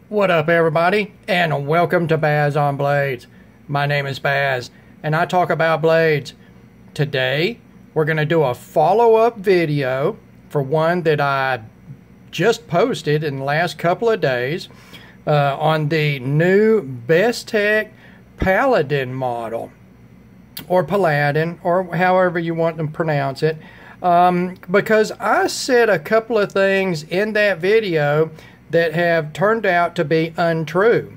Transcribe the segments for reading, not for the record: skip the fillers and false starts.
What up, everybody, and welcome to Baz on Blades. My name is Baz, and I talk about blades. Today, we're going to do a follow-up video for one that I just posted in the last couple of days on the new Bestech Paladin model, or Paladin, or however you want to pronounce it, because I said a couple of things in that video that have turned out to be untrue.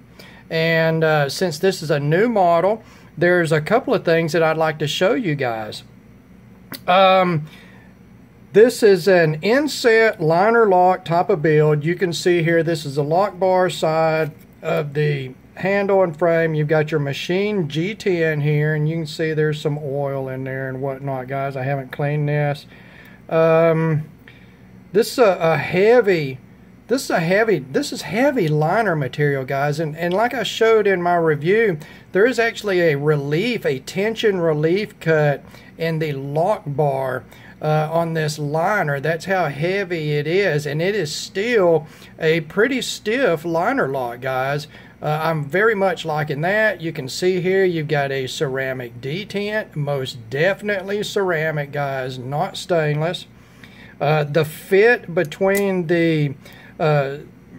And since this is a new model, there's a couple of things that I'd like to show you guys. This is an Inset liner lock type of build. You can see here, this is the lock bar side of the handle and frame. You've got your machine G10 here, and you can see there's some oil in there and whatnot, guys. I haven't cleaned this. This is heavy liner material, guys, and like I showed in my review, there is actually a tension relief cut in the lock bar on this liner. That's how heavy it is, and it is still a pretty stiff liner lock, guys. I'm very much liking that. You can see here you've got a ceramic detent, most definitely ceramic, guys, not stainless. The fit between the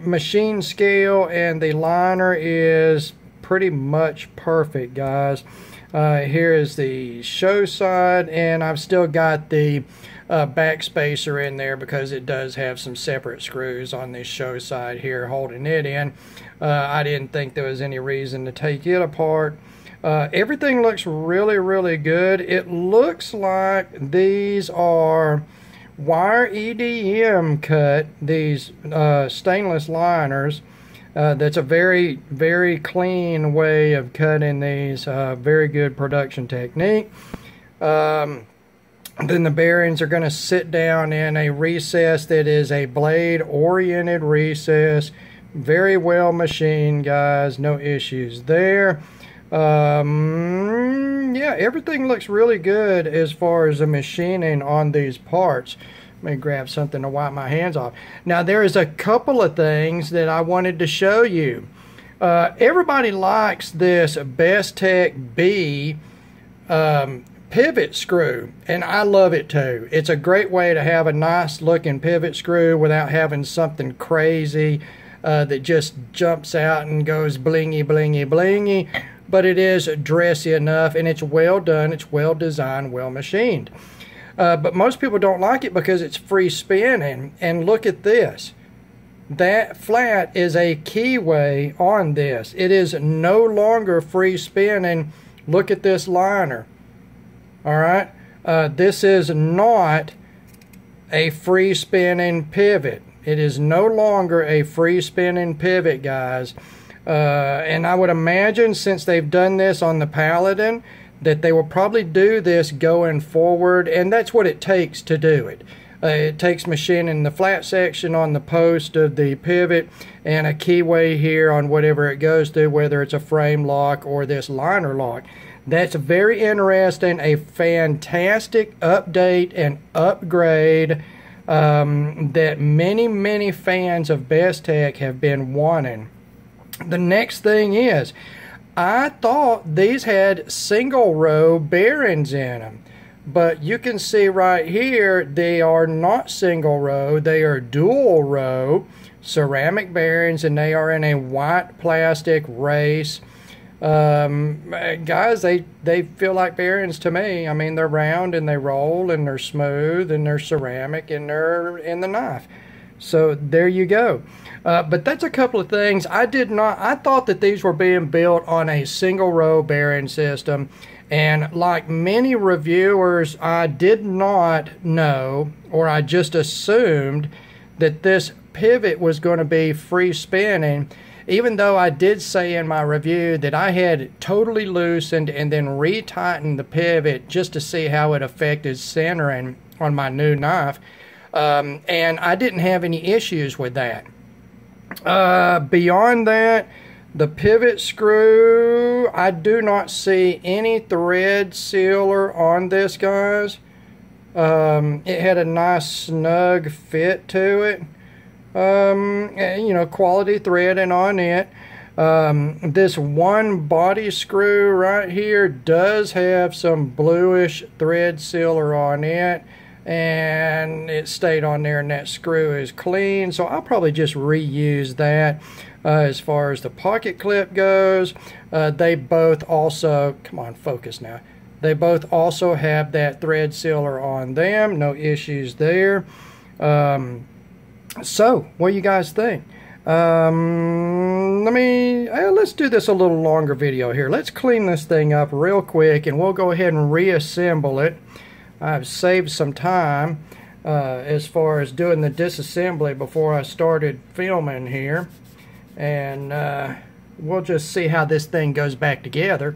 machine scale and the liner is pretty much perfect, guys. Here is the show side, and I've still got the back spacer in there because it does have some separate screws on this show side here holding it in. I didn't think there was any reason to take it apart. Everything looks really good. It looks like these are wire EDM cut, these stainless liners. That's a very clean way of cutting these. Very good production technique. Then the bearings are going to sit down in a recess that is a blade oriented recess. Very well machined, guys, no issues there. Yeah, everything looks really good as far as the machining on these parts. Let me grab something to wipe my hands off. Now, there is a couple of things that I wanted to show you. Everybody likes this Bestech B pivot screw, and I love it too. It's a great way to have a nice looking pivot screw without having something crazy that just jumps out and goes blingy blingy, but it is dressy enough, and it's well done, it's well designed, well machined. But most people don't like it because it's free spinning. And look at this. That flat is a keyway on this. It is no longer free spinning. Look at this liner. Alright? This is not a free spinning pivot. It is no longer a free spinning pivot, guys. And I would imagine, since they've done this on the Paladin, that they will probably do this going forward, and that's what it takes to do it. It takes machining the flat section on the post of the pivot and a keyway here on whatever it goes to, whether it's a frame lock or this liner lock. That's very interesting, a fantastic update and upgrade that many fans of Bestech have been wanting. The next thing is, I thought these had single row bearings in them, but you can see right here they are not single row, they are dual row ceramic bearings, and they are in a white plastic race. Guys, they feel like bearings to me. I mean, they're round and they roll and they're smooth and they're ceramic and they're in the knife. So there you go. But that's a couple of things. I thought that these were being built on a single row bearing system, and like many reviewers, I did not know, or I just assumed that this pivot was going to be free spinning, even though I did say in my review that I had totally loosened and then retightened the pivot just to see how it affected centering on my new knife. And I didn't have any issues with that. Beyond that, the pivot screw, I do not see any thread sealer on this, guys. It had a nice snug fit to it. you know, quality threading on it. This one body screw right here does have some bluish thread sealer on it, and it stayed on there, and that screw is clean, so I'll probably just reuse that. As far as the pocket clip goes, they both also, come on, focus now, they both also have that thread sealer on them. No issues there. So what do you guys think? Let's do this a little longer video here. Let's clean this thing up real quick, and we'll go ahead and reassemble it. I've saved some time as far as doing the disassembly before I started filming here, and we'll just see how this thing goes back together,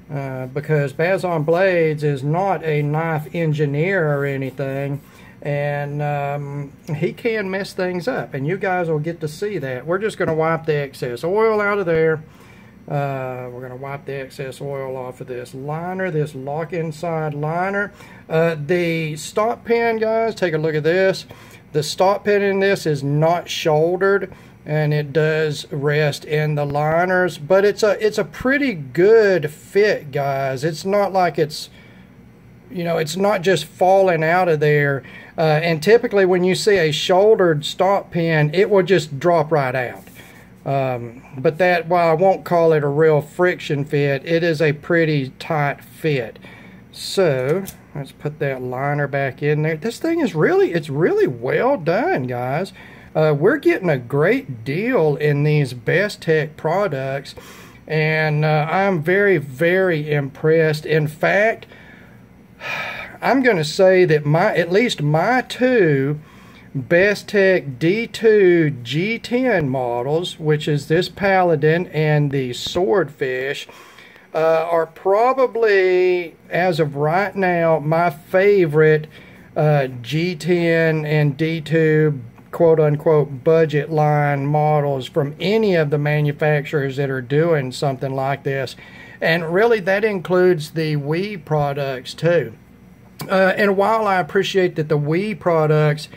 because Bazon Blades is not a knife engineer or anything, and he can mess things up, and you guys will get to see that. We're just going to wipe the excess oil out of there. We're going to wipe the excess oil off of this liner, this lock inside liner. The stop pin, guys, take a look at this. The stop pin in this is not shouldered, and it does rest in the liners, but it's a pretty good fit, guys. It's not like it's, you know, it's not just falling out of there. And typically when you see a shouldered stop pin, it will just drop right out. But that, while I won't call it a real friction fit, it is a pretty tight fit. So let's put that liner back in there. This thing is really, it's really well done, guys. We're getting a great deal in these Bestech products, and I'm very, very impressed. In fact, I'm going to say that at least my two Bestech D2 G10 models, which is this Paladin and the Swordfish, are probably, as of right now, my favorite G10 and D2 quote-unquote budget line models from any of the manufacturers that are doing something like this. And really, that includes the Wii products too. And while I appreciate that the Wii products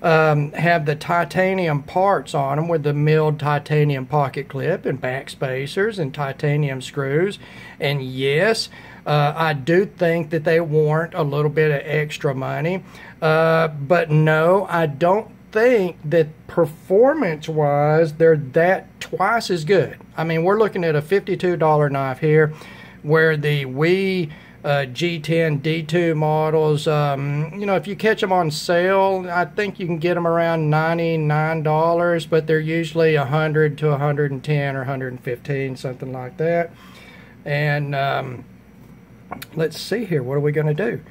have the titanium parts on them with the milled titanium pocket clip and back spacers and titanium screws, and yes, I do think that they warrant a little bit of extra money, but no, I don't think that performance-wise they're that twice as good. I mean, we're looking at a $52 knife here, where the Wii G10 D2 models, you know, if you catch them on sale, I think you can get them around $99, but they're usually $100 to $110 or $115, something like that. And let's see here, what are we going to do?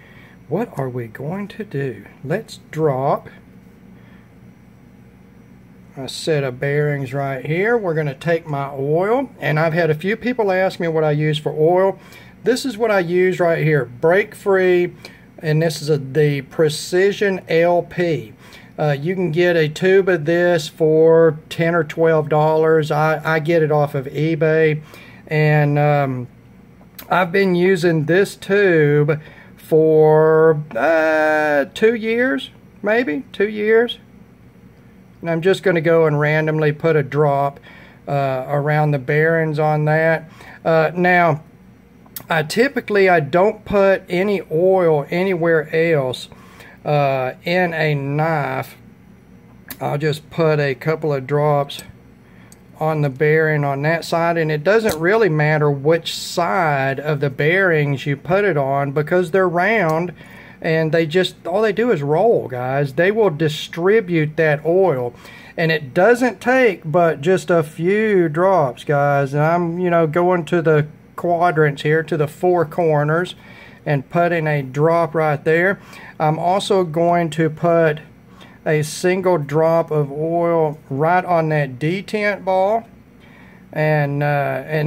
What are we going to do? Let's drop a set of bearings right here. We're going to take my oil, and I've had a few people ask me what I use for oil. This is what I use right here, break free, and this is the Precision LP. You can get a tube of this for $10 or $12. I get it off of eBay, and I've been using this tube for 2 years, maybe 2 years. And I'm just going to go and randomly put a drop around the bearings on that. Now, I don't put any oil anywhere else in a knife. I'll just put a couple of drops on the bearing on that side, and it doesn't really matter which side of the bearings you put it on, because they're round, and all they do is roll, guys. They will distribute that oil, and it doesn't take but just a few drops, guys. And I'm, you know, going to the quadrants here, to the four corners, and putting a drop right there. I'm also going to put a single drop of oil right on that detent ball, and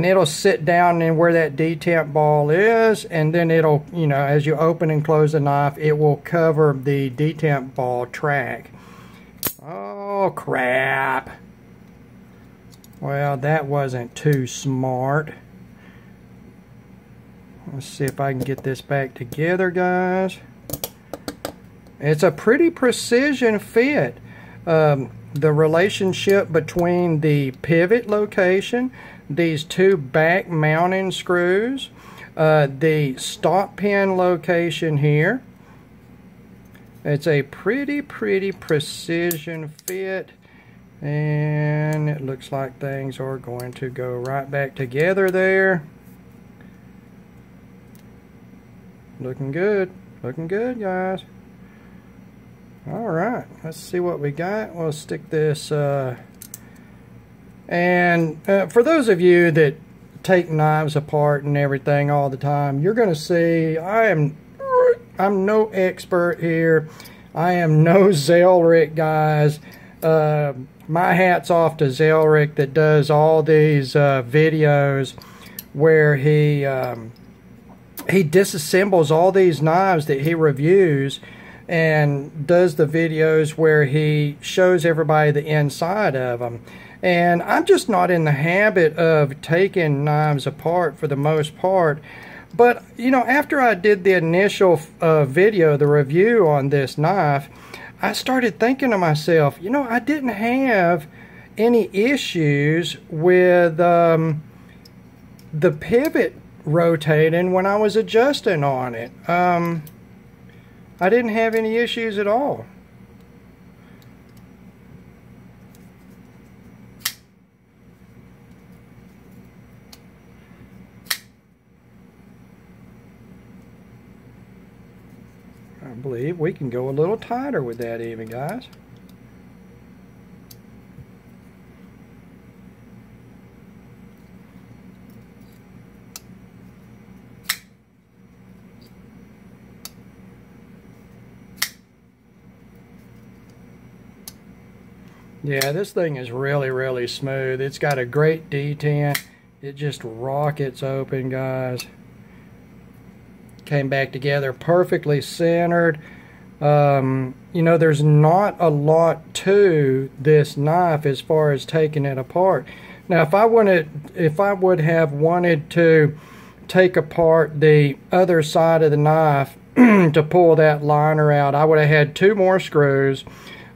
it'll sit down in where that detent ball is, and then it'll, you know, as you open and close the knife, it will cover the detent ball track. Oh crap, well, that wasn't too smart. Let's see if I can get this back together, guys. It's a pretty precision fit. the relationship between the pivot location, these two back mounting screws, the stop pin location here. It's a pretty precision fit, and it looks like things are going to go right back together there. Looking good, guys. All right, let's see what we got. We'll stick this, and for those of you that take knives apart and everything all the time, you're going to see I'm no expert here. I am no Zelric, guys. My hat's off to Zelric that does all these videos where he disassembles all these knives that he reviews, and does the videos where he shows everybody the inside of them. And I'm just not in the habit of taking knives apart for the most part. But, you know, after I did the initial video, the review on this knife, I started thinking to myself, you know, I didn't have any issues with the pivot rotating when I was adjusting on it. I didn't have any issues at all. I believe we can go a little tighter with that even, guys. Yeah, this thing is really smooth. It's got a great detent. It just rockets open, guys. Came back together perfectly centered. You know, there's not a lot to this knife as far as taking it apart. Now, if I would have wanted to take apart the other side of the knife to pull that liner out, I would have had 2 more screws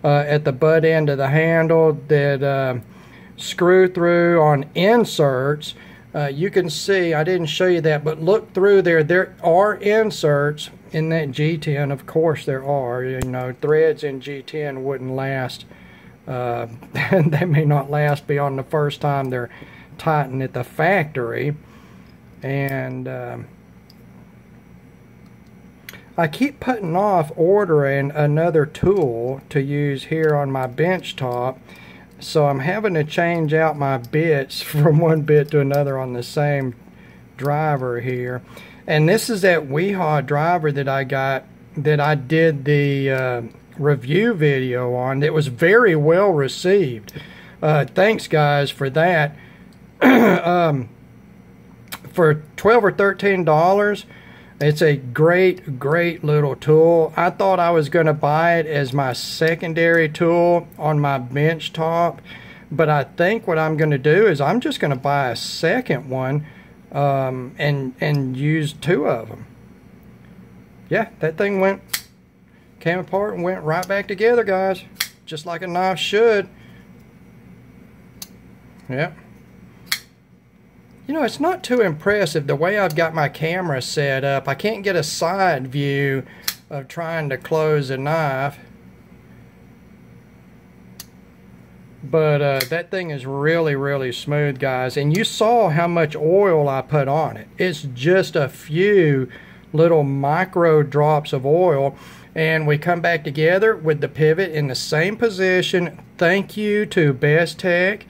at the butt end of the handle that screw through on inserts. You can see, I didn't show you that, but look through there. There are inserts in that G10. Of course there are. You know, threads in G10 wouldn't last. They may not last beyond the first time they're tightened at the factory. And I keep putting off ordering another tool to use here on my bench top. So I'm having to change out my bits from one bit to another on the same driver here. And this is that Weehaw driver that I got, that I did the review video on. It was very well received. Thanks guys for that. For $12 or $13, it's a great little tool. I thought I was going to buy it as my secondary tool on my bench top, but I think what I'm going to do is I'm just going to buy a second one and use 2 of them. Yeah, that thing came apart and went right back together, guys, just like a knife should. Yep. You know, it's not too impressive the way I've got my camera set up. I can't get a side view of trying to close a knife. But that thing is really smooth, guys. And you saw how much oil I put on it. It's just a few little micro drops of oil. And we come back together with the pivot in the same position. Thank you to Bestech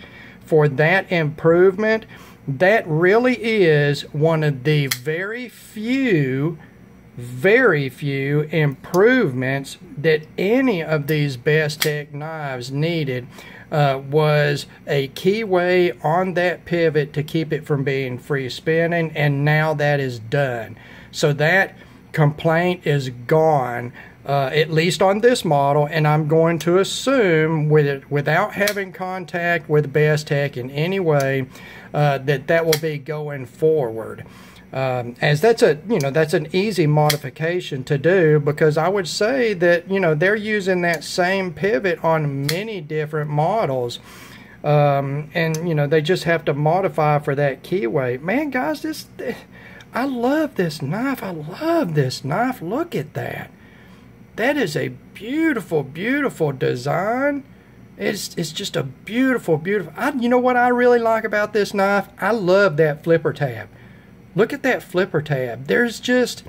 for that improvement. That really is one of the very few improvements that any of these Bestech knives needed. Was a keyway on that pivot to keep it from being free spinning, and now that is done. So that complaint is gone, at least on this model, and I'm going to assume without having contact with Bestech in any way, that will be going forward. as that's an easy modification to do, because I would say that they're using that same pivot on many different models, and they just have to modify for that keyway. Man, guys, I love this knife. I love this knife. Look at that. That is a beautiful, beautiful design. It's just a beautiful, beautiful. You know what I really like about this knife? I love that flipper tab. Look at that flipper tab. There's just,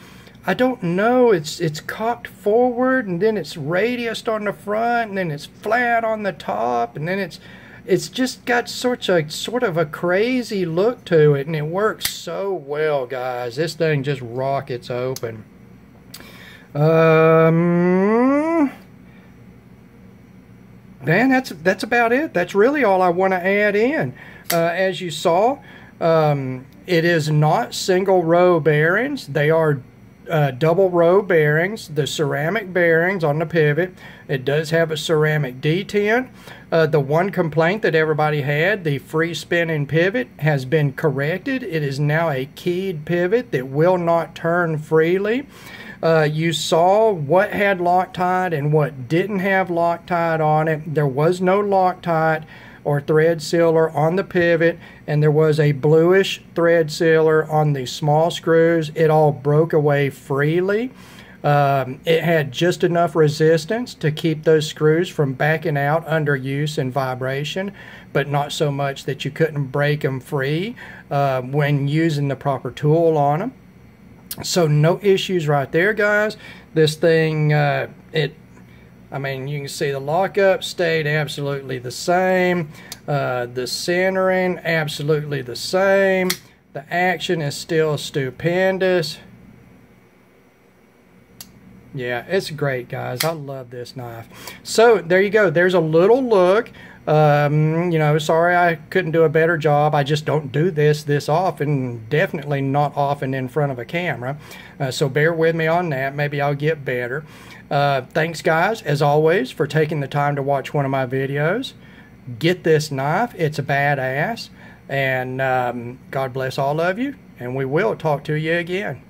I don't know, it's cocked forward, and then it's radiused on the front, and then it's flat on the top, and then it's just got sort of a crazy look to it, and it works so well, guys. This thing just rockets open. Man, that's about it. That's really all I want to add in. As you saw, it is not single row bearings. They are double row bearings, the ceramic bearings on the pivot. It does have a ceramic detent. The one complaint that everybody had, the free spinning pivot, has been corrected. It is now a keyed pivot that will not turn freely. You saw what had Loctite and what didn't have Loctite on it. There was no Loctite or thread sealer on the pivot, and there was a bluish thread sealer on the small screws. It all broke away freely. It had just enough resistance to keep those screws from backing out under use and vibration, but not so much that you couldn't break them free when using the proper tool on them. So no issues right there, guys. This thing, I mean, you can see the lockup stayed absolutely the same. The centering, absolutely the same. The action is still stupendous. Yeah, it's great, guys. I love this knife. So there you go. There's a little look. Sorry I couldn't do a better job. I just don't do this often. Definitely not often in front of a camera. So bear with me on that. Maybe I'll get better. Thanks, guys, as always, for taking the time to watch one of my videos. Get this knife. It's a badass. And God bless all of you. And we will talk to you again.